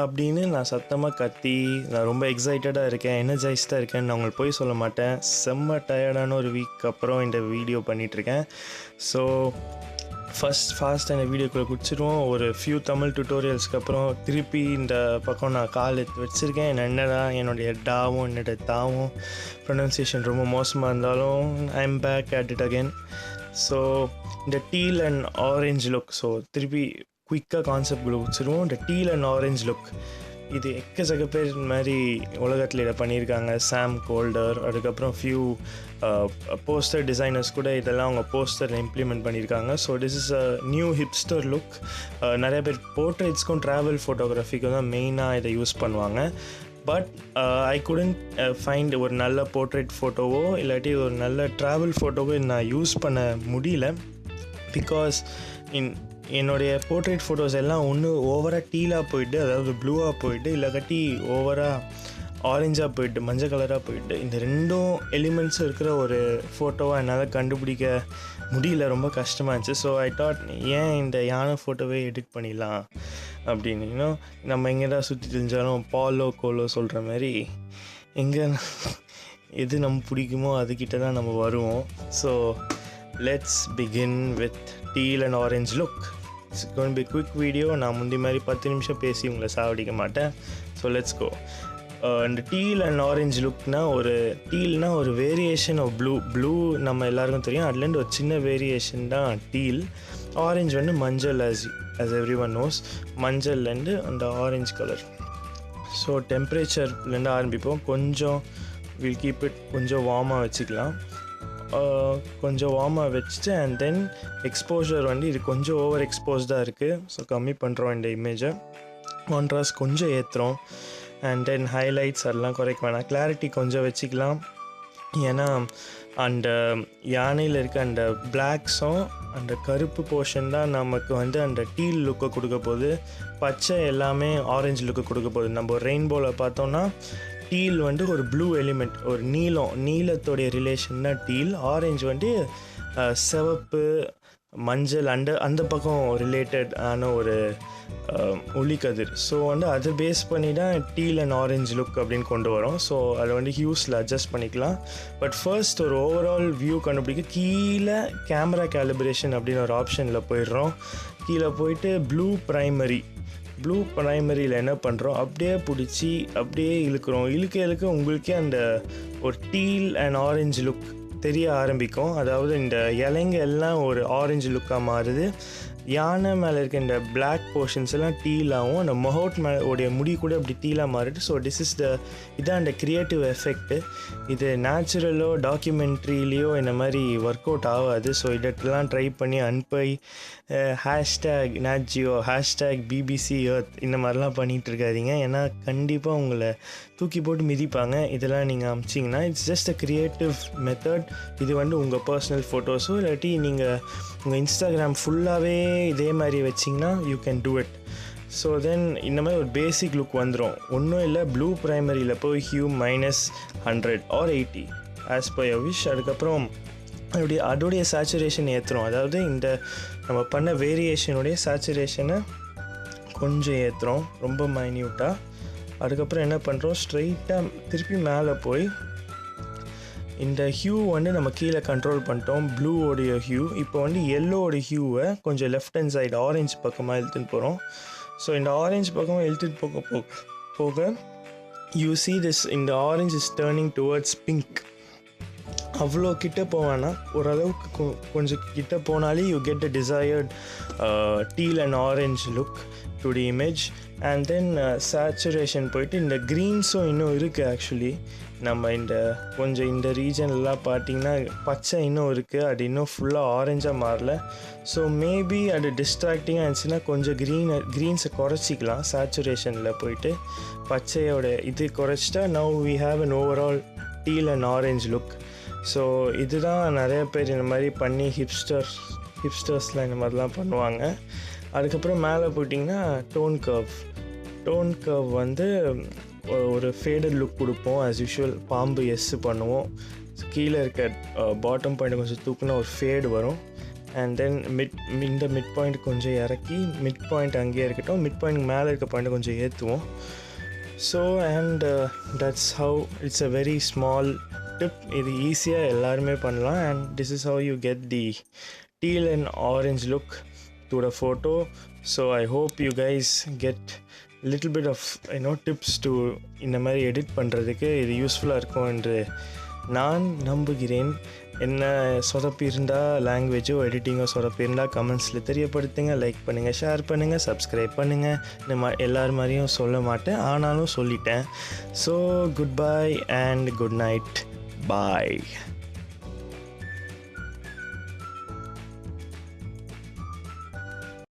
அப்படின்னு நான் சத்தமாக கத்தி நான் ரொம்ப எக்ஸைட்டடாக இருக்கேன், எனர்ஜைஸ்டாக இருக்கேன். நான் உங்களுக்கு போய் சொல்ல மாட்டேன். செம்ம டயர்டான ஒரு வீக் அப்புறம் இந்த வீடியோ பண்ணிகிட்ருக்கேன். ஸோ ஃபாஸ்ட் அந்த வீடியோக்குள்ளே குடிச்சிடுவோம். ஒரு ஃபியூ தமிழ் டுட்டோரியல்ஸ்க்கு அப்புறம் திருப்பி இந்த பக்கம் நான் கால் எடுத்து வச்சுருக்கேன். என்னடா என்னுடைய டாவும் என்னோட தாவும் ப்ரொனன்சியேஷன் ரொம்ப மோசமாக இருந்தாலும் I am back at it again. So இந்த teal and orange look, so திருப்பி குயிக்காக கான்செப்ட் குடிச்சிடுவோம். இந்த டீல் அண்ட் ஆரஞ்ச் லுக் இது எக்கச்சக்க பேர் மாதிரி உலகத்தில் இதை பண்ணியிருக்காங்க. சாம் கோல்டர், அதுக்கப்புறம் ஃபியூ போஸ்டர் டிசைனர்ஸ் கூட இதெல்லாம் அவங்க போஸ்டரில் இம்ப்ளிமெண்ட் பண்ணியிருக்காங்க. So this is a new hipster look. நிறைய பேர் போர்ட்ரேட்ஸ்க்கும் ட்ராவல் ஃபோட்டோகிராஃபிக்கும் தான் மெயினாக இதை யூஸ் பண்ணுவாங்க. பட் ஐ குடன்ட் ஃபைண்ட் ஒரு நல்ல போர்ட்ரேட் ஃபோட்டோவோ இல்லாட்டி ஒரு நல்ல ட்ராவல் ஃபோட்டோவோ நான் யூஸ் பண்ண முடியல. பிகாஸ் என்னுடைய போர்ட்ரேட் ஃபோட்டோஸ் எல்லாம் ஒன்று ஓவராக டீலாக போயிட்டு, அதாவது ப்ளூவாக போயிட்டு, இல்லாட்டி ஓவராக ஆரஞ்சாக போயிட்டு, மஞ்சள் கலராக போயிட்டு, இந்த ரெண்டும் எலிமெண்ட்ஸும் இருக்கிற ஒரு ஃபோட்டோவை என்னால் கண்டுபிடிக்க முடியல. ரொம்ப கஷ்டமாக இருந்துச்சு. ஸோ ஐ தாட் ஏன் இந்த யானை ஃபோட்டோவே எடிட் பண்ணிடலாம் அப்படின்னு. இன்னும் நம்ம எங்கேடா சுற்றி தெரிஞ்சாலும் பாலோ கோலோ சொல்கிற மாதிரி எங்கே எது நம்ம பிடிக்குமோ அதுக்கிட்ட தான் நம்ம வருவோம். So let's begin with teal and orange look. It's going to be a quick video. நான் முந்தி மாதிரி 10 நிமிஷம் பேசி உங்களை சாவடிக்க மாட்டேன். So let's go. இந்த டீல் அண்ட் ஆரஞ்ச் லுக்னால் டீல்னா ஒரு வேரியேஷன் ஆஃப் ப்ளூ நம்ம எல்லாருக்கும் தெரியும். அதுலேருந்து ஒரு சின்ன வேரியேஷன் தான் டீல். ஆரஞ்ச் வந்து மஞ்சள், as everyone knows, மஞ்சள்லேருந்து அந்த ஆரஞ்ச் கலர். ஸோ டெம்பரேச்சர்லேருந்து ஆரம்பிப்போம். கொஞ்சம் வில் கீப் இட் கொஞ்சம் வார்மாக வச்சுக்கலாம். கொஞ்சம் வார்மாக வச்சுட்டு அண்ட் தென் எக்ஸ்போஷர் வந்து இது கொஞ்சம் ஓவர் எக்ஸ்போஸ்டாக இருக்குது. ஸோ கம்மி பண்ணுறோம் இந்த இமேஜை. கான்ட்ராஸ்ட் கொஞ்சம் ஏற்றுறோம். அண்ட் தென் ஹைலைட்ஸ் அதெல்லாம் குறைக்க வேணாம். கிளாரிட்டி கொஞ்சம் வச்சுக்கலாம். ஏன்னா அந்த யானையில் இருக்க அந்த பிளாக்ஸும் அந்த கருப்பு போர்ஷன் தான் நமக்கு வந்து அந்த டீல் லுக்கை கொடுக்க போகுது. பச்சை எல்லாமே ஆரஞ்சு லுக்கை கொடுக்க போகுது. நம்ம ஒரு ரெயின்போவில் பார்த்தோன்னா டீல் வந்து ஒரு ப்ளூ எலிமெண்ட், ஒரு நீலத்தோடைய ரிலேஷன் தான் டீல். ஆரஞ்சு வந்து சிவப்பு, மஞ்சள் அந்த பக்கம் ரிலேட்டட் ஆன ஒரு ஒளிக்கதிர். ஸோ வந்து அதை பேஸ் பண்ணி தான் டீல் அண்ட் ஆரஞ்ச் லுக் அப்படின்னு கொண்டு வரோம். ஸோ அதை வந்து ஹியூஸில் அட்ஜஸ்ட் பண்ணிக்கலாம். பட் ஃபர்ஸ்ட் ஒரு ஓவரால் வியூ கண்டுபிடிக்க கீழே கேமரா கேலிப்ரேஷன் அப்படின்னு ஒரு ஆப்ஷனில் போயிடுறோம். கீழே போயிட்டு ப்ளூ ப்ரைமரியில் என்ன பண்ணுறோம், அப்படியே பிடிச்சி அப்படியே இழுக்க உங்களுக்கே அந்த ஒரு டீல் அண்ட் ஆரஞ்சு லுக் தெரிய ஆரம்பிக்கும். அதாவது இந்த இலைங்க எல்லாம் ஒரு ஆரஞ்சு லுக்காக மாறுது. யானை மேலே இருக்க இந்த பிளாக் போர்ஷன்ஸ் எல்லாம் டீலாகவும், அந்த மொஹோட் உடைய முடி கூட அப்படி டீலாக மாறுது. ஸோ இதான் அந்த க்ரியேட்டிவ் எஃபெக்ட்டு. இது நேச்சுரலோ டாக்குமெண்ட்ரிலேயோ இந்த மாதிரி ஒர்க் அவுட் ஆகாது. ஸோ இதெல்லாம் ட்ரை பண்ணி அனுப்பி ஹேஷ்டேக் நாட்ஜியோ, ஹேஷ்டேக் பிபிசி எர்த் இந்த மாதிரிலாம் பண்ணிகிட்டு இருக்காதீங்க. ஏன்னா கண்டிப்பாக உங்களை தூக்கி போட்டு மிதிப்பாங்க. இதெல்லாம் நீங்கள் அமிச்சிங்கன்னா it's just a creative method. இது வந்து உங்கள் பர்சனல் ஃபோட்டோஸோ இல்லாட்டி நீங்கள் உங்கள் இன்ஸ்டாகிராம் ஃபுல்லாகவே இதே மாதிரி வச்சிங்கன்னா you can do it. So then இந்த மாதிரி ஒரு பேசிக் லுக் வந்துடும். ஒன்றும் இல்லை, ப்ளூ ப்ரைமரியில் போய் hue -100 or 80 as per your wish. அதுக்கப்புறம் அதோடைய சேச்சுரேஷன் ஏற்றுறோம். அதாவது இந்த நம்ம பண்ண வேரியேஷனுடைய சேச்சுரேஷனை கொஞ்சம் ஏற்றுறோம், ரொம்ப மைன்யூட்டாக. அதுக்கப்புறம் என்ன பண்ணுறோம், ஸ்ட்ரைட்டாக திருப்பி மேலே போய் இந்த ஹியூ வந்து நம்ம கீழே கண்ட்ரோல் பண்ணிட்டோம், ப்ளூவோடைய ஹியூ. இப்போ வந்து எல்லோட ஹியூவை கொஞ்சம் லெஃப்ட் ஹேண்ட் சைடு ஆரஞ்சு பக்கமாக இழுத்துட்டு போகிறோம். ஸோ இந்த ஆரஞ்சு பக்கமாக இழுத்துட்டு போக யூ see this, இந்த orange is turning towards pink. அவ்வளோ கிட்ட போவேன்னா ஓரளவுக்கு கொஞ்சம் கிட்ட போனாலே you get a desired deal and orange look to the image. And then saturation போயிட்டு இந்த க்ரீன்ஸும் இன்னும் இருக்குது. ஆக்சுவலி நம்ம கொஞ்சம் இந்த ரீஜன்லாம் பார்த்திங்கன்னா பச்சை இன்னும் இருக்குது, அது இன்னும் ஃபுல்லாக ஆரஞ்சாக மாறல. ஸோ மேபி அது டிஸ்ட்ராக்டிங்காக இருந்துச்சுன்னா கொஞ்சம் க்ரீன்ஸை குறைச்சிக்கலாம். சேச்சுரேஷனில் போயிட்டு பச்சையோட இது குறைச்சிட்டா now we have an overall teal and orange look. So இதுதான் நிறைய பேர் இந்த மாதிரி பண்ணி ஹிப்ஸ்டர்ஸ்லாம் இந்த மாதிரிலாம் பண்ணுவாங்க. அதுக்கப்புறம் மேலே போட்டிங்கன்னா டோன் கர்வ் வந்து ஒரு ஃபேடட் லுக் கொடுப்போம். ஆஸ் யூஷுவல் பாம்பு பண்ணுவோம். கீழே இருக்க பாட்டம் பாயிண்ட் கொஞ்சம் தூக்குனா ஒரு ஃபேடு வரும். அண்ட் தென் இந்த மிட் பாயிண்ட் கொஞ்சம் இறக்கி மிட் பாயிண்ட் அங்கேயே இருக்கட்டும், மிட் பாயிண்ட் மேலே இருக்க பாயிண்ட்டை கொஞ்சம் ஏற்றுவோம். So and that's how it's a very small tip. இது ஈஸியாக எல்லாருமே பண்ணலாம். And this is how you get the teal and orange look to the photo. So I hope you guys get little bit of tips to இந்த மாதிரி edit பண்ணுறதுக்கு இது யூஸ்ஃபுல்லாக இருக்கும் என்று நான் நம்புகிறேன். என்ன சொதப்பி இருந்தால் லாங்குவேஜோ எடிட்டிங்கோ சொதப்பி இருந்தால் கமெண்ட்ஸில் தெரியப்படுத்துங்க. லைக் பண்ணுங்கள், ஷேர் பண்ணுங்கள், சப்ஸ்கிரைப் பண்ணுங்கள். இந்த எல்லார் மாதிரியும் சொல்ல மாட்டேன், ஆனாலும் சொல்லிட்டேன். So good bye and good night. Bye.